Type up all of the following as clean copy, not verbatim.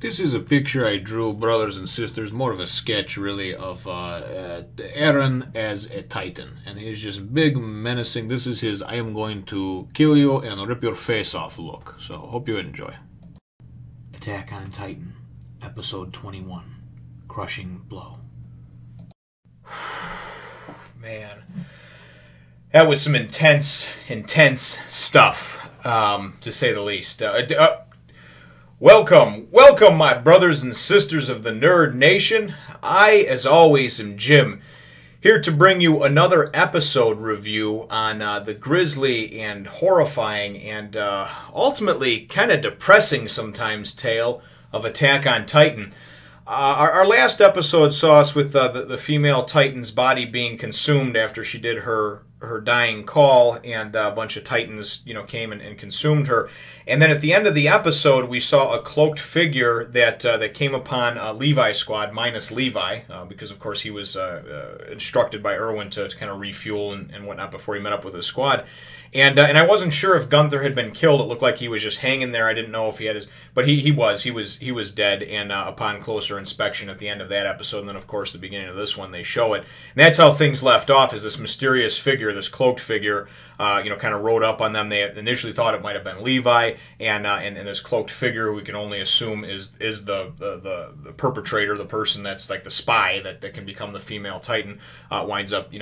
This is a picture I drew, brothers and sisters, more of a sketch, really, of Eren as a Titan. And he's just big, menacing. This is his I am going to kill you and rip your face off look. So, hope you enjoy. Attack on Titan, Episode 21, Crushing Blow. Man, that was some intense stuff, to say the least. Welcome, my brothers and sisters of the Nerd Nation. I, as always, am Jim, here to bring you another episode review on the grisly and horrifying and ultimately kind of depressing sometimes tale of Attack on Titan. Our last episode saw us with the female Titan's body being consumed after she did her dying call, and a bunch of Titans, came and consumed her. And then at the end of the episode, we saw a cloaked figure that came upon Levi's squad, minus Levi, because of course he was instructed by Erwin to kind of refuel and whatnot before he met up with his squad. And I wasn't sure if Gunther had been killed. It looked like he was just hanging there. I didn't know if he had his, but he was dead. And upon closer inspection at the end of that episode, and then of course the beginning of this one, they show it. And that's how things left off. Is this mysterious figure, this cloaked figure, kind of rode up on them. They initially thought it might have been Levi, and this cloaked figure, who we can only assume is the perpetrator, the person that's like the spy that can become the female Titan, winds up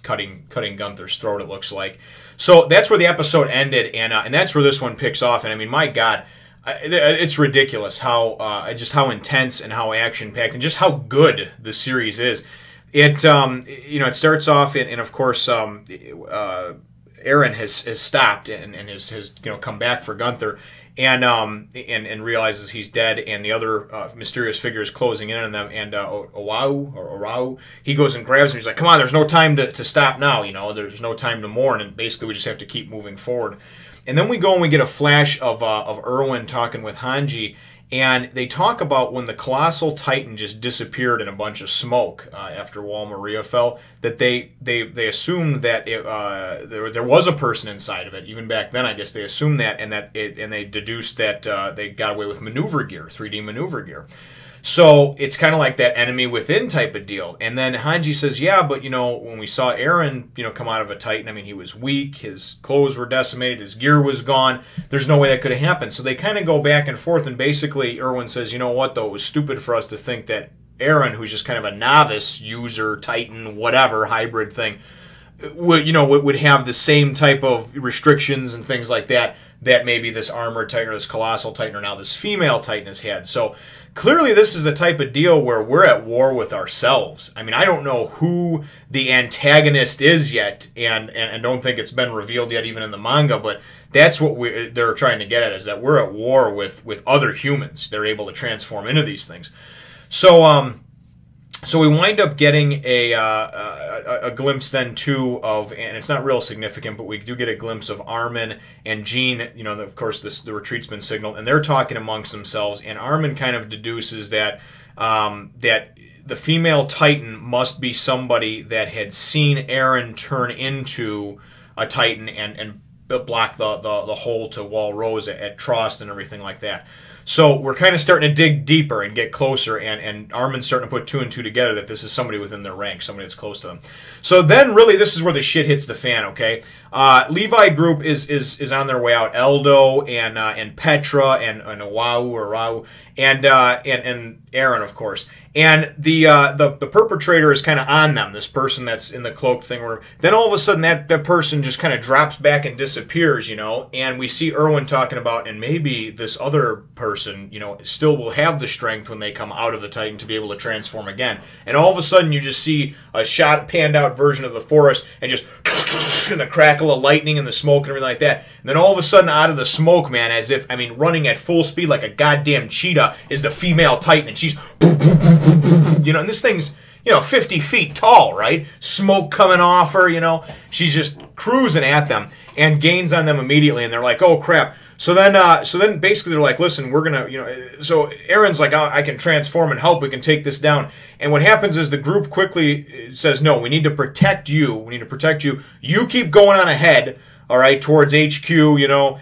cutting Gunther's throat. It looks like. So that's where the episode ended, and that's where this one picks off. And I mean, my God, it's ridiculous how just how intense and how action packed and just how good the series is. It it starts off and of course Eren has stopped and has come back for Gunther, and realizes he's dead, and the other mysterious figure is closing in on them, and Oluo, he goes and grabs him. He's like, come on, there's no time to stop now, there's no time to mourn, and basically we just have to keep moving forward. And then we go and we get a flash of Erwin talking with Hanji, and they talk about when the colossal Titan just disappeared in a bunch of smoke after Wall Maria fell, that they assumed that there was a person inside of it. Even back then, I guess they assumed that, and they deduced that they got away with maneuver gear, 3D maneuver gear. So it's kind of like that enemy within type of deal. And then Hanji says, yeah, but when we saw Eren, come out of a Titan, I mean, he was weak, his clothes were decimated, his gear was gone. There's no way that could have happened. So they kind of go back and forth, and basically Erwin says, you know what, though, it was stupid for us to think that Eren, who's just kind of a novice user, Titan, whatever, hybrid thing, would have the same type of restrictions and things like that maybe this armored Titan or this colossal Titan or now this female Titan has had. So clearly this is the type of deal where we're at war with ourselves. I mean, I don't know who the antagonist is yet, and don't think it's been revealed yet even in the manga, but that's what they're trying to get at, is that we're at war with other humans. They're able to transform into these things. So we wind up getting a glimpse then too of, and it's not real significant, but we do get a glimpse of Armin and Jean. Of course the retreat's been signaled, and they're talking amongst themselves. And Armin kind of deduces that that the female Titan must be somebody that had seen Eren turn into a Titan and block the hole to Wall Rose at Trost and everything like that. So we're kind of starting to dig deeper and get closer, and Armin's starting to put two and two together that this is somebody within their ranks, somebody that's close to them. So then really this is where the shit hits the fan, okay? Levi group is on their way out. Eldo and Petra and Oluo and Eren, of course. And the perpetrator is kind of on them, this person that's in the cloaked thing. Then all of a sudden that person just kind of drops back and disappears, and we see Erwin talking about, and maybe this other person, still will have the strength when they come out of the Titan to be able to transform again. And all of a sudden you just see a panned out version of the forest, and just and the crackle of lightning and the smoke and everything like that. And then all of a sudden out of the smoke, man, as if, running at full speed like a goddamn cheetah, is the female Titan, and she's and this thing's 50 feet tall, right? Smoke coming off her, she's just cruising at them and gains on them immediately, and they're like, oh crap. So then basically they're like, listen, we're gonna, so Eren's like, oh, I can transform and help, we can take this down. And what happens is the group quickly says, no, we need to protect you. We need to protect you. You keep going on ahead. all right, towards HQ, you know,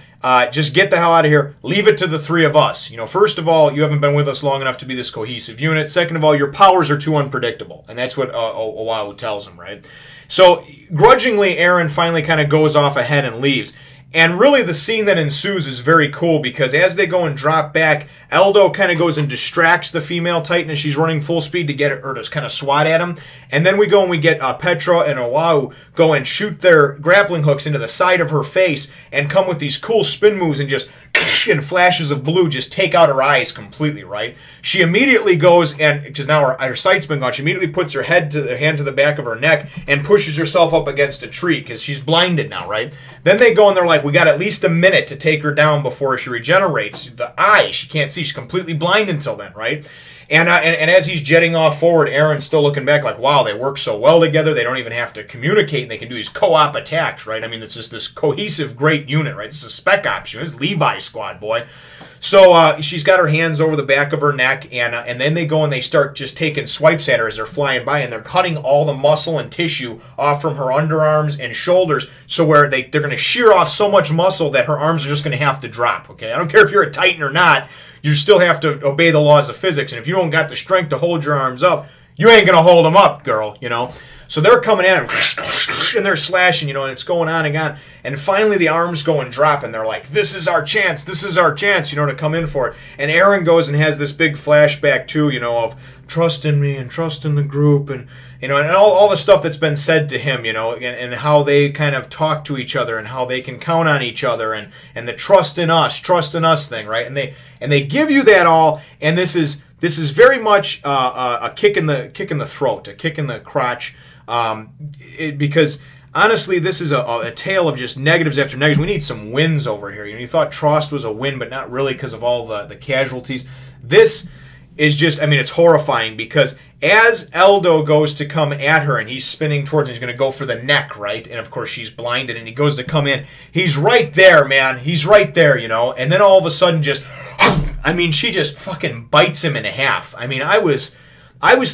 just get the hell out of here. Leave it to the three of us. You know, first of all, you haven't been with us long enough to be this cohesive unit. Second of all, your powers are too unpredictable. And that's what Oluo tells him, right? So, grudgingly, Eren finally kind of goes off ahead and leaves. And really the scene that ensues is very cool because as they go and drop back, Eldo kind of goes and distracts the female Titan as she's running full speed to get her to kind of swat at him. And then we go and we get Petra and Oluo go and shoot their grappling hooks into the side of her face and come with these cool spin moves and just in flashes of blue just take out her eyes completely, right? She immediately goes and, because now her sight's been gone, she immediately puts her hand to the back of her neck and pushes herself up against a tree because she's blinded now, right? Then they go and they're like, we got at least a minute to take her down before she regenerates. The eye, she can't see. She's completely blind until then, right? And as he's jetting off forward, Eren's still looking back like, wow, they work so well together. They don't even have to communicate, and they can do these co-op attacks, right? I mean, it's just this cohesive, great unit, right? It's a spec ops unit. It's Levi squad, boy. So she's got her hands over the back of her neck, and then they go and they start just taking swipes at her as they're flying by, and they're cutting all the muscle and tissue off from her underarms and shoulders, so where they're going to shear off so much muscle that her arms are just going to have to drop, okay? I don't care if you're a Titan or not. You still have to obey the laws of physics, and if you don't got the strength to hold your arms up, you ain't going to hold them up, girl, you know? So they're coming at him, and they're slashing, you know, and it's going on and on. And finally the arms go and drop, and they're like, this is our chance, you know, to come in for it. And Eren goes and has this big flashback, too, you know, of trust in me and trust in the group, and, you know, and all the stuff that's been said to him, you know, and how they kind of talk to each other and how they can count on each other and the trust in us thing, right? And they give you that all, and this is very much a kick in the throat, a kick in the crotch, because honestly, this is a tale of just negatives after negatives. We need some wins over here. You know, you thought Trost was a win, but not really because of all the casualties. This is just, I mean, it's horrifying because as Eldo goes to come at her and he's spinning towards her, he's going to go for the neck, right? And of course she's blinded and he goes to come in. He's right there, man. He's right there, you know? And then all of a sudden just, I mean, she just fucking bites him in half. I mean, I was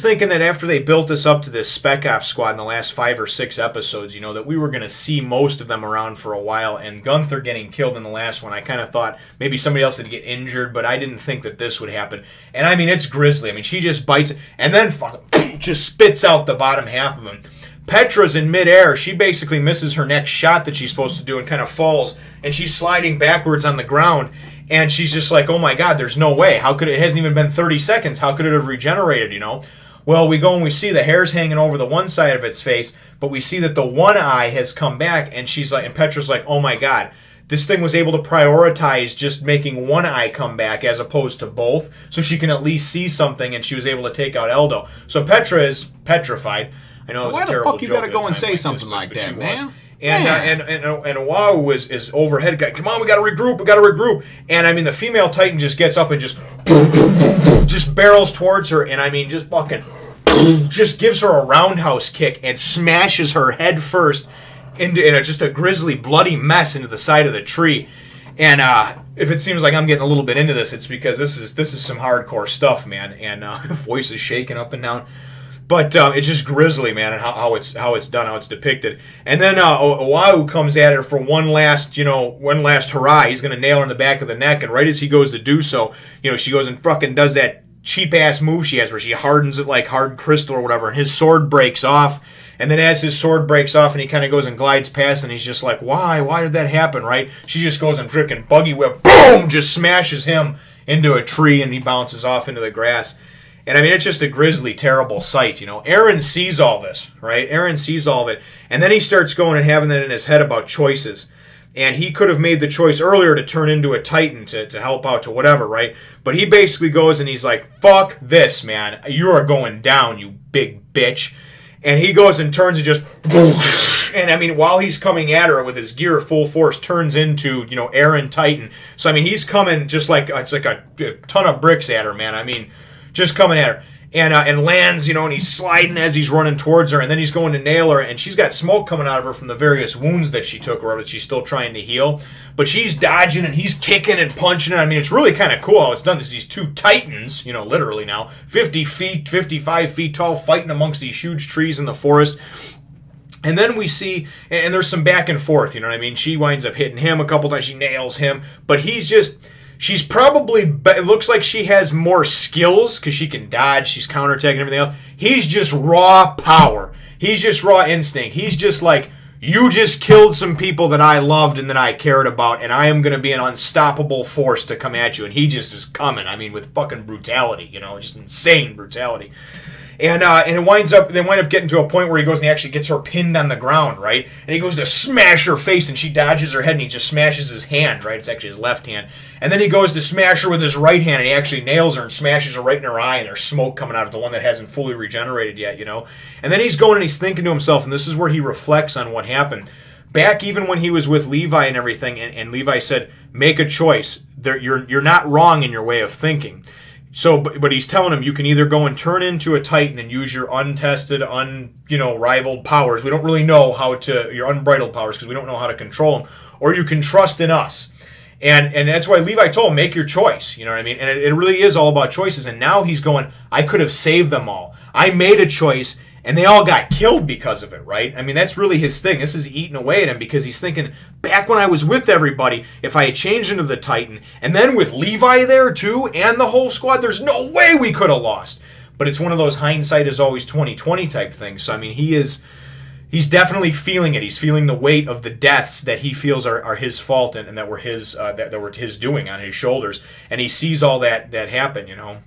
thinking that after they built us up to this Spec Ops squad in the last 5 or 6 episodes, you know, that we were going to see most of them around for a while, and Gunther getting killed in the last one, I kind of thought maybe somebody else would get injured, but I didn't think that this would happen. And I mean, it's grisly. I mean, she just bites and then just spits out the bottom half of him. Petra's in midair. She basically misses her next shot that she's supposed to do and kind of falls, and she's sliding backwards on the ground. And she's just like, oh my God, there's no way. How could it hasn't even been 30 seconds. How could it have regenerated, you know? Well, we go and we see the hair's hanging over the one side of its face, but we see that the one eye has come back, and she's like, and Petra's like, oh my God, this thing was able to prioritize just making one eye come back as opposed to both, so she can at least see something, and she was able to take out Eldo. So Petra is petrified. I know it was a terrible joke. Why the fuck you gotta go and say something like that, man? And Oluo is overhead. Come on, we gotta regroup. And I mean, the female Titan just gets up and just barrels towards her, and I mean, just fucking just gives her a roundhouse kick and smashes her head first into just a grisly, bloody mess into the side of the tree. And if it seems like I'm getting a little bit into this, it's because this is some hardcore stuff, man. And voice is shaking up and down. But it's just grisly, man, and how it's done, how it's depicted. And then Oluo comes at her for one last hurrah. He's gonna nail her in the back of the neck, and right as he goes to do so, you know, she goes and fucking does that cheap ass move she has where she hardens it like hard crystal or whatever, and his sword breaks off. And then as his sword breaks off and he kind of goes and glides past, and he's just like, why did that happen, right? She just goes and freaking buggy whip, boom, just smashes him into a tree, and he bounces off into the grass. And I mean, it's just a grisly, terrible sight, you know. Eren sees all this, right? Eren sees all of it. And then he starts going and having that in his head about choices. And he could have made the choice earlier to turn into a Titan to help out, to whatever, right? But he basically goes and he's like, fuck this, man. You are going down, you big bitch. And he goes and turns and just... And I mean, while he's coming at her with his gear full force, turns into, you know, Eren Titan. So I mean, he's coming just like, it's like a ton of bricks at her, man. I mean... just coming at her, and lands, you know, and he's sliding as he's running towards her, and then he's going to nail her, and she's got smoke coming out of her from the various wounds that she took, or that she's still trying to heal, but she's dodging, and he's kicking and punching, and I mean, it's really kind of cool how it's done. There's these two titans, you know, literally now, 50 feet, 55 feet tall, fighting amongst these huge trees in the forest. And then we see, and there's some back and forth, you know what I mean? She winds up hitting him a couple times, she nails him, but she's probably, it looks like she has more skills, because she can dodge, she's counterattacking everything else. He's just raw power. He's just raw instinct. He's just like, you just killed some people that I loved and that I cared about, and I am going to be an unstoppable force to come at you. And he just is coming, I mean, with fucking brutality, you know, just insane brutality. And they wind up getting to a point where he goes and he actually gets her pinned on the ground, right? And he goes to smash her face, and she dodges her head, and he just smashes his hand, right? It's actually his left hand. And then he goes to smash her with his right hand, and he actually nails her and smashes her right in her eye, and there's smoke coming out of the one that hasn't fully regenerated yet, you know? And then he's going and he's thinking to himself, and this is where he reflects on what happened. Back even when he was with Levi and everything, and Levi said, make a choice. You're not wrong in your way of thinking. So, but he's telling him you can either go and turn into a Titan and use your untested, rivaled powers. We don't really know your unbridled powers, because we don't know how to control them. Or you can trust in us. And that's why Levi told him, make your choice. You know what I mean? And it really is all about choices. And now he's going, I could have saved them all. I made a choice, and they all got killed because of it, right? I mean, that's really his thing. This is eating away at him, because he's thinking, back when I was with everybody, if I had changed into the Titan, and then with Levi there too, and the whole squad, there's no way we could have lost. But it's one of those hindsight is always 20/20 type things. So, I mean, he's definitely feeling it. He's feeling the weight of the deaths that he feels are his fault and that were his doing on his shoulders. And he sees all that happen, you know.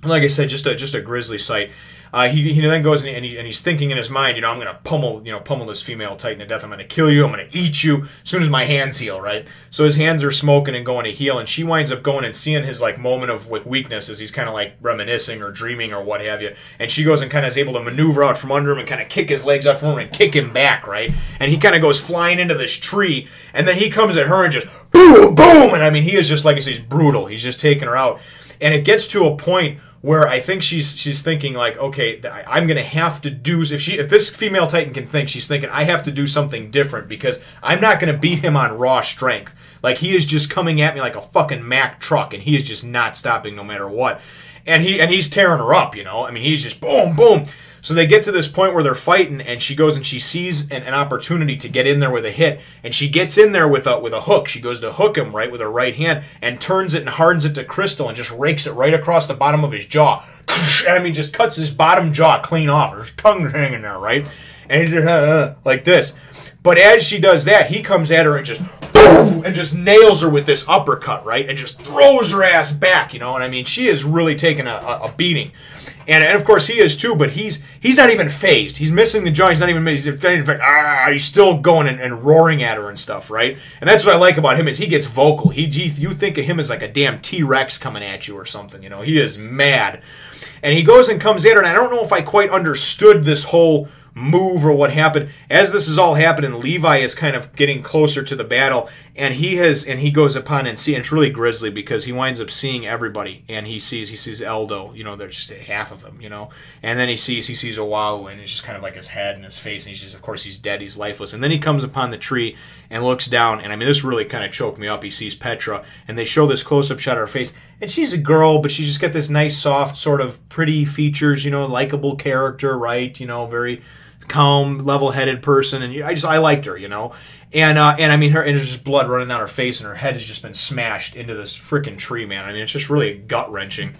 And like I said, just a grisly sight. He then goes and he's thinking in his mind, you know, I'm going to pummel this female Titan to death. I'm going to kill you. I'm going to eat you as soon as my hands heal, right? So his hands are smoking and going to heal, and she winds up going and seeing his like moment of weakness as he's kind of like reminiscing or dreaming or what have you. And she goes and kind of is able to maneuver out from under him and kind of kick his legs out from him and kick him back, right? And he kind of goes flying into this tree, and then he comes at her and just boom, boom. And I mean, he is just, like I say, he's brutal. He's just taking her out. And it gets to a point where I think she's thinking like, okay, I'm gonna have to do, if this female Titan can think, she's thinking I have to do something different, because I'm not gonna beat him on raw strength. Like, he is just coming at me like a fucking Mack truck, and he is just not stopping no matter what. And he's tearing her up, you know. I mean, he's just boom, boom. So they get to this point where they're fighting, and she goes and she sees an opportunity to get in there with a hit, and she gets in there with a hook. She goes to hook him, right, with her right hand, and turns it and hardens it to crystal and just rakes it right across the bottom of his jaw. I mean, just cuts his bottom jaw clean off. Her tongue's hanging there, right? And he just, like this. But as she does that, he comes at her and just boom, and just nails her with this uppercut, right? And just throws her ass back, you know? And I mean, she is really taking a beating. And of course he is too, but he's not even phased. He's missing the joint. He's not even he's still going and roaring at her and stuff, right? And that's what I like about him, is he gets vocal. You think of him as like a damn T-Rex coming at you or something, you know? He is mad. And he goes and comes at her, and I don't know if I quite understood this whole move or what happened. As this is all happening, Levi is kind of getting closer to the battle, and he goes upon and see, and it's really grisly, because he winds up seeing everybody, and he sees Eldo, you know, there's just half of him, you know, and then he sees Oahu, and it's just kind of like his head and his face, and of course he's dead, he's lifeless. And then he comes upon the tree and looks down, and I mean, this really kind of choked me up. He sees Petra, and they show this close-up shot of her face, and she's a girl, but she's just got this nice, soft, sort of pretty features, you know, likable character, right, you know, very calm, level-headed person, and I liked her, you know, and I mean, and there's just blood running down her face, and her head has just been smashed into this freaking tree, man. I mean, it's just really gut wrenching,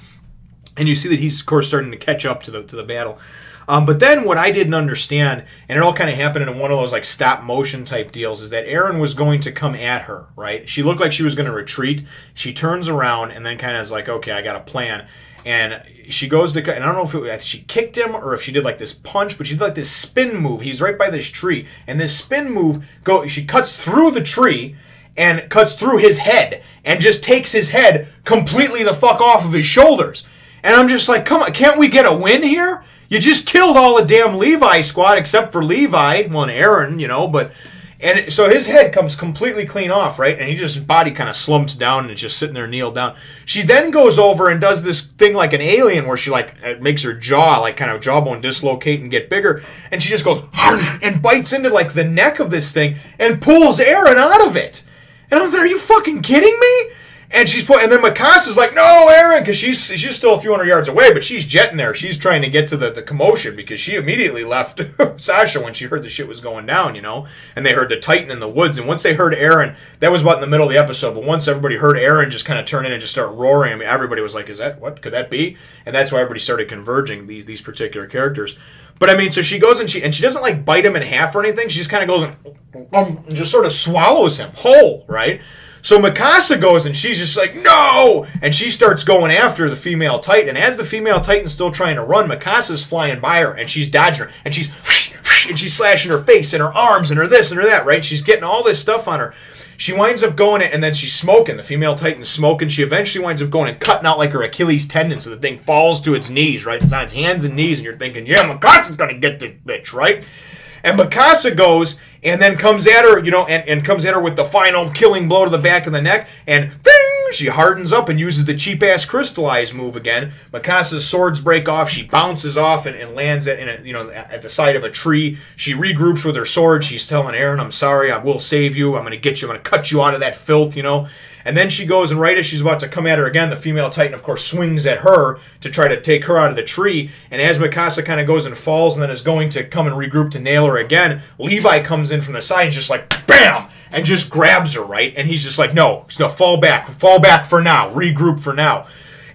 and you see that he's of course starting to catch up to the battle. But then what I didn't understand, and it all kind of happened in one of those like stop motion type deals, is that Eren was going to come at her, right? She looked like she was going to retreat. She turns around and then kind of is like, okay, I got a plan. And she goes to, and I don't know if she kicked him or if she did like this punch, but she did like this spin move. He's right by this tree, and this spin move, she cuts through the tree and cuts through his head and just takes his head completely the fuck off of his shoulders. And I'm just like, come on, can't we get a win here? You just killed all the damn Levi squad except for Levi, well, and Eren, you know, but... And so his head comes completely clean off, right? And his body kind of slumps down and is just sitting there kneeled down. She then goes over and does this thing like an alien where she like makes her jaw, like kind of jawbone dislocate and get bigger. And she just goes and bites into like the neck of this thing and pulls Eren out of it. And I'm like, are you fucking kidding me? And and then Mikasa's like, no, Eren, because she's still a few hundred yards away, but she's jetting there. She's trying to get to the commotion because she immediately left Sasha when she heard the shit was going down, you know? And they heard the Titan in the woods. And once they heard Eren, that was about in the middle of the episode, but once everybody heard Eren just kind of turn in and just start roaring, I mean, everybody was like, what could that be? And that's why everybody started converging these particular characters. But I mean, so she goes and she doesn't like bite him in half or anything. She just kind of goes and just sort of swallows him whole, right? So Mikasa goes and she's just like, no! And she starts going after the female Titan. And as the female Titan's still trying to run, Mikasa's flying by her and she's dodging her. And she's slashing her face and her arms and her this and her that, right? She's getting all this stuff on her. She winds up going and then she's smoking. The female Titan's smoking. She eventually winds up going and cutting out like her Achilles tendon so the thing falls to its knees, right? It's on its hands and knees and you're thinking, yeah, Mikasa's going to get this bitch, right? And Mikasa goes and then comes at her, you know, and comes at her with the final killing blow to the back of the neck. And she hardens up and uses the cheap-ass crystallize move again. Mikasa's swords break off. She bounces off and lands at the side of a tree. She regroups with her sword. She's telling Eren, I'm sorry, I will save you. I'm going to get you. I'm going to cut you out of that filth, you know. And then she goes, and right as she's about to come at her again, the female Titan, of course, swings at her to try to take her out of the tree. And as Mikasa kind of goes and falls and then is going to come and regroup to nail her again, Levi comes in from the side and just like, bam! And just grabs her, right? And he's just like, no, fall back for now, regroup for now.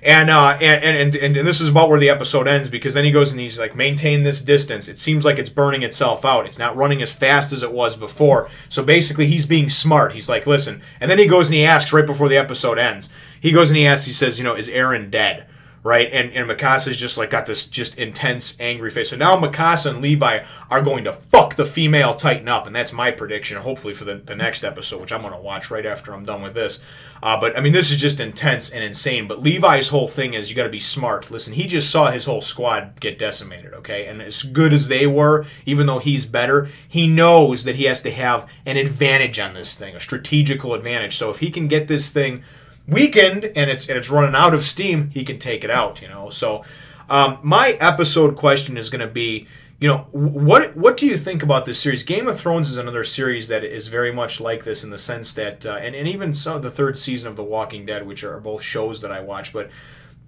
And this is about where the episode ends, because then he goes and he's like, maintain this distance. It seems like it's burning itself out. It's not running as fast as it was before. So basically he's being smart. He's like, listen. And then he goes and he asks right before the episode ends. He goes and he asks, he says, you know, is Eren dead? Right? And Mikasa's just like got this just intense, angry face. So now Mikasa and Levi are going to fuck the female Titan up. And that's my prediction, hopefully, for the next episode, which I'm going to watch right after I'm done with this. But, I mean, this is just intense and insane. But Levi's whole thing is you got to be smart. Listen, he just saw his whole squad get decimated, okay? And as good as they were, even though he's better, he knows that he has to have an advantage on this thing, a strategical advantage. So if he can get this thing weakened and it's running out of steam, he can take it out, you know. So my episode question is going to be, you know, what do you think about this series? Game of Thrones is another series that is very much like this in the sense that and even some of the third season of The Walking Dead, which are both shows that I watch, but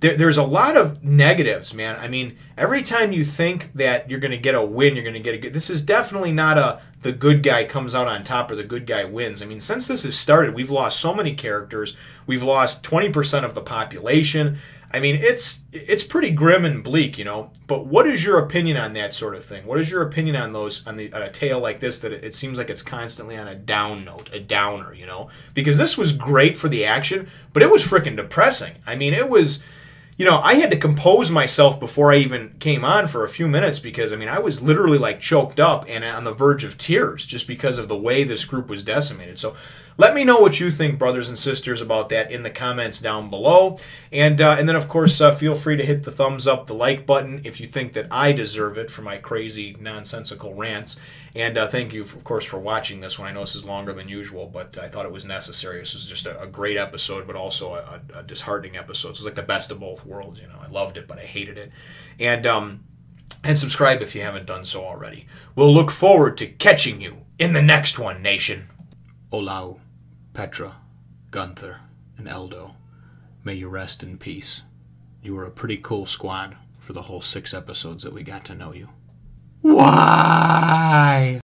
there's a lot of negatives, man. I mean, every time you think that you're going to get a win, you're going to get a good... This is definitely not the good guy comes out on top or the good guy wins. I mean, since this has started, we've lost so many characters. We've lost 20% of the population. I mean, it's pretty grim and bleak, you know. But what is your opinion on that sort of thing? What is your opinion on on a tale like this that it seems like it's constantly on a down note, a downer, you know? Because this was great for the action, but it was freaking depressing. I mean, it was... You know, I had to compose myself before I even came on for a few minutes because, I mean, I was literally like choked up and on the verge of tears just because of the way this group was decimated. So let me know what you think, brothers and sisters, about that in the comments down below. And then, of course, feel free to hit the thumbs up, the like button if you think that I deserve it for my crazy, nonsensical rants. And thank you, of course, for watching this one. I know this is longer than usual, but I thought it was necessary. This was just a great episode, but also a disheartening episode. So it was like the best of both worlds. You know, I loved it, but I hated it. And subscribe if you haven't done so already. We'll look forward to catching you in the next one, nation. Oluo, Petra, Gunther, and Eldo, may you rest in peace. You were a pretty cool squad for the whole 6 episodes that we got to know you. Why?